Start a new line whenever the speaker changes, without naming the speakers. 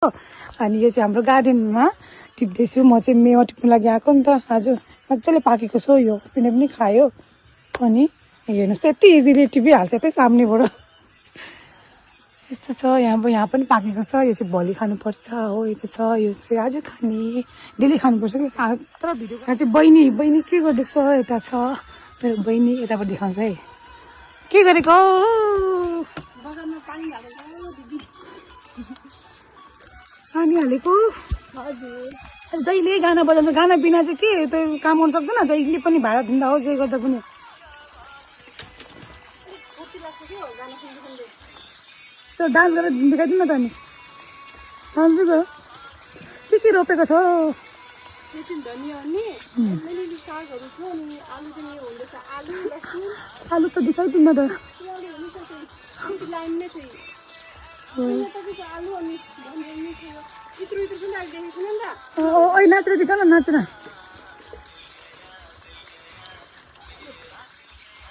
अनि यो चाहिँ हाम्रो गार्डनमा टिप्दैछु म चाहिँ मेवा टिप्नु लागि आएको नि त आज मजाले पाकेको छ यो अस्तिले पनि खायो अनि हेर्नुहोस् त यति इजिली टिपिहाल्छ यतै सामनेबाट यस्तो छ यहाँ पनि पाकेको छ यो चाहिँ भोलि खानुपर्छ हो यो छ यो चाहिँ आज खाने डेली खानुपर्छ कि तर भिडियो यहाँ चाहिँ बहिनी के गर्दैछ यता छ मेरो बहिनी यताबाट देखाउँछ है के गरेको बगानमा पानी हालेको हजुर जहिले गाना बजाउँछ गाना बिना चाहिँ के त्यो काम गर्नु सक्दैन जहिले पनि भाडा दिँदा हो जे गर्दा पनि त्यो डान्स गरेर देखाइदिनु न त अनि हजुर के रोपेको छ आलु त देखाइदिनु न त नाचेर देखाउन नाच्न